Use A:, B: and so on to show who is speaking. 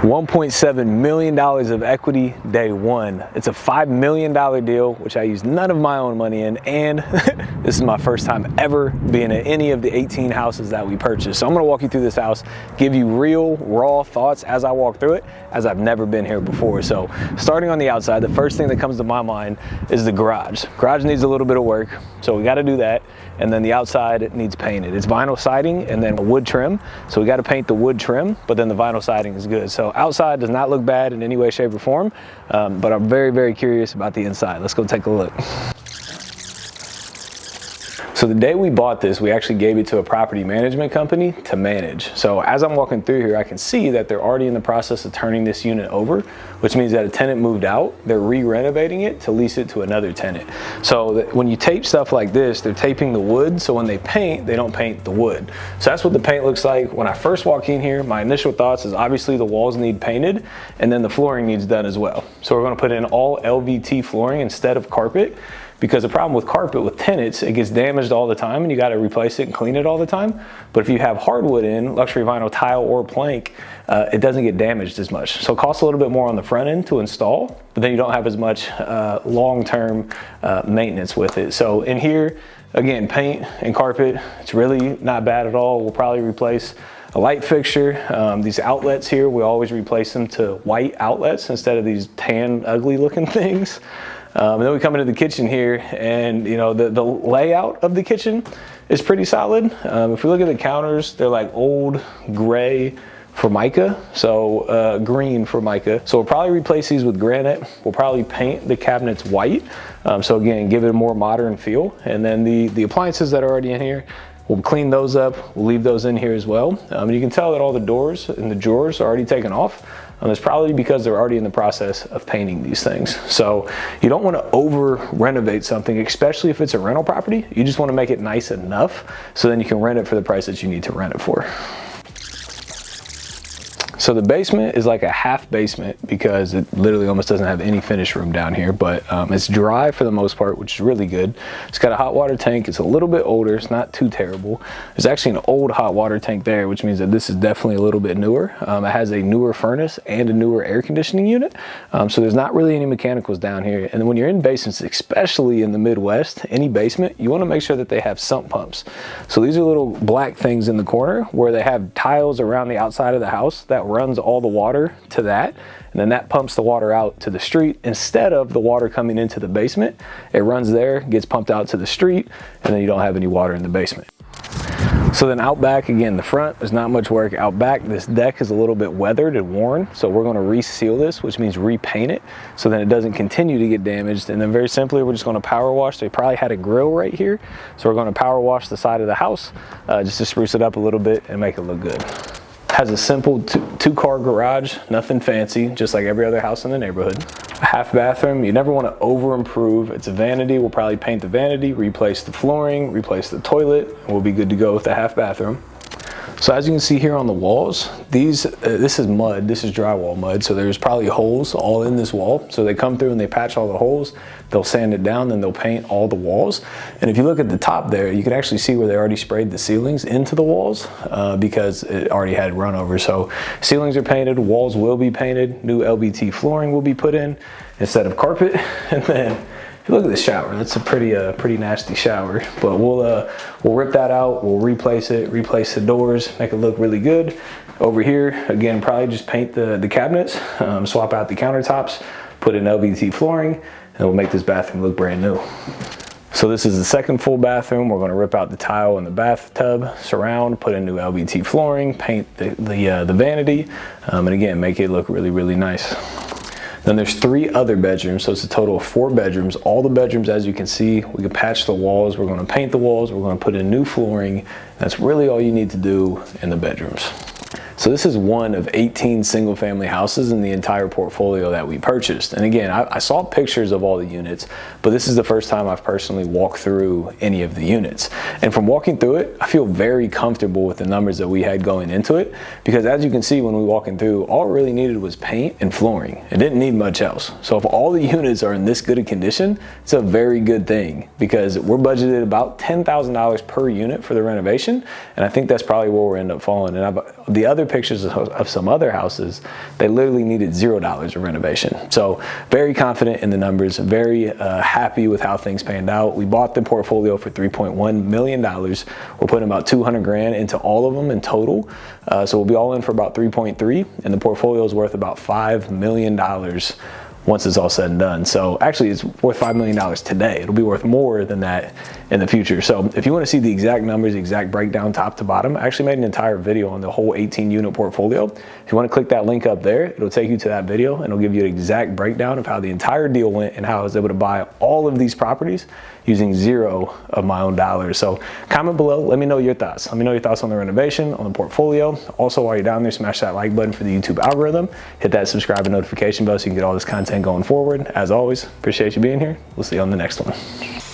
A: $1.7 million of equity day one. It's a $5 million deal, which I used none of my own money in, and this is my first time ever being in any of the 18 houses that we purchased. So I'm gonna walk you through this house, give you real, raw thoughts as I walk through it, as I've never been here before. So starting on the outside, the first thing that comes to my mind is the garage. Garage needs a little bit of work, so we gotta do that. And then the outside, it needs painted. It's vinyl siding and then a wood trim. So we got to paint the wood trim, but then the vinyl siding is good. So outside does not look bad in any way, shape, or form, but I'm very, very curious about the inside. Let's go take a look. So the day we bought this, we actually gave it to a property management company to manage. So as I'm walking through here, I can see that they're already in the process of turning this unit over, which means that a tenant moved out, they're re-renovating it to lease it to another tenant. So when you tape stuff like this, they're taping the wood, so when they paint, they don't paint the wood. So that's what the paint looks like. When I first walk in here, my initial thoughts is obviously the walls need painted, and then the flooring needs done as well. So we're gonna put in all LVT flooring instead of carpet, because the problem with carpet with tenants, it gets damaged all the time and you got to replace it and clean it all the time. But if you have hardwood in, luxury vinyl tile or plank, it doesn't get damaged as much. So it costs a little bit more on the front end to install, but then you don't have as much long-term maintenance with it. So in here, again, paint and carpet, it's really not bad at all. We'll probably replace a light fixture. These outlets here, we always replace them to white outlets instead of these tan, ugly looking things. And then we come into the kitchen here, and you know the layout of the kitchen is pretty solid. If we look at the counters, they're like old gray Formica, so green Formica. So we'll probably replace these with granite. We'll probably paint the cabinets white. So again, give it a more modern feel. And then the appliances that are already in here, we'll clean those up. We'll leave those in here as well. And you can tell that all the doors and the drawers are already taken off. It's probably because they're already in the process of painting these things. So you don't want to over renovate something, especially if it's a rental property. You just want to make it nice enough so then you can rent it for the price that you need to rent it for. So the basement is like a half basement because it literally almost doesn't have any finished room down here, but it's dry for the most part, which is really good. It's got a hot water tank. It's a little bit older. It's not too terrible. There's actually an old hot water tank there, which means that this is definitely a little bit newer. It has a newer furnace and a newer air conditioning unit. So there's not really any mechanicals down here. And when you're in basements, especially in the Midwest, any basement, you want to make sure that they have sump pumps. So these are little black things in the corner where they have tiles around the outside of the house that runs all the water to that, and then that pumps the water out to the street instead of the water coming into the basement. It runs there, gets pumped out to the street, and then you don't have any water in the basement. So then out back, again, the front, there's not much work. Out back, this deck is a little bit weathered and worn, so we're going to reseal this, which means repaint it, so then it doesn't continue to get damaged. And then very simply, we're just going to power wash. They probably had a grill right here, so we're going to power wash the side of the house just to spruce it up a little bit and make it look good. Has a simple two-car garage, nothing fancy, just like every other house in the neighborhood. A half bathroom, you never want to over improve. It's a vanity. We'll probably paint the vanity, replace the flooring, replace the toilet, and we'll be good to go with the half bathroom. So as you can see here on the walls, this is mud, this is drywall mud, so there's probably holes all in this wall. So they come through and they patch all the holes, they'll sand it down, then they'll paint all the walls. And if you look at the top there, you can actually see where they already sprayed the ceilings into the walls because it already had run over. So ceilings are painted, walls will be painted, new LVT flooring will be put in instead of carpet. And then if you look at the shower, that's a pretty nasty shower, but we'll rip that out, we'll replace it, replace the doors, make it look really good. Over here, again, probably just paint the cabinets, swap out the countertops, put in LVT flooring, and we'll make this bathroom look brand new. So this is the second full bathroom. We're gonna rip out the tile in the bathtub, surround, put in new LVT flooring, paint the vanity, and again, make it look really, really nice. Then there's 3 other bedrooms, so it's a total of 4 bedrooms. All the bedrooms, as you can see, we can patch the walls, we're gonna paint the walls, we're gonna put in new flooring. That's really all you need to do in the bedrooms. So this is one of 18 single family houses in the entire portfolio that we purchased. And again, I saw pictures of all the units, but this is the first time I've personally walked through any of the units. And from walking through it, I feel very comfortable with the numbers that we had going into it, because as you can see when we walking through, all it really needed was paint and flooring. It didn't need much else. So if all the units are in this good a condition, it's a very good thing, because we're budgeted about $10,000 per unit for the renovation. And I think that's probably where we'll end up falling. And the other other pictures of some other houses, they literally needed $0 of renovation. So very confident in the numbers, very happy with how things panned out. We bought the portfolio for $3.1 million. We're putting about 200 grand into all of them in total. So we'll be all in for about 3.3, and the portfolio is worth about $5 million once it's all said and done. So actually it's worth $5 million today. It'll be worth more than that in the future. So if you want to see the exact numbers, the exact breakdown top to bottom, I actually made an entire video on the whole 18 unit portfolio. If you want to click that link up there, it'll take you to that video and it'll give you an exact breakdown of how the entire deal went and how I was able to buy all of these properties using $0 of my own dollars. So comment below, let me know your thoughts. Let me know your thoughts on the renovation, on the portfolio. Also, while you're down there, smash that like button for the YouTube algorithm. Hit that subscribe and notification bell so you can get all this content going forward. As always, appreciate you being here. We'll see you on the next one.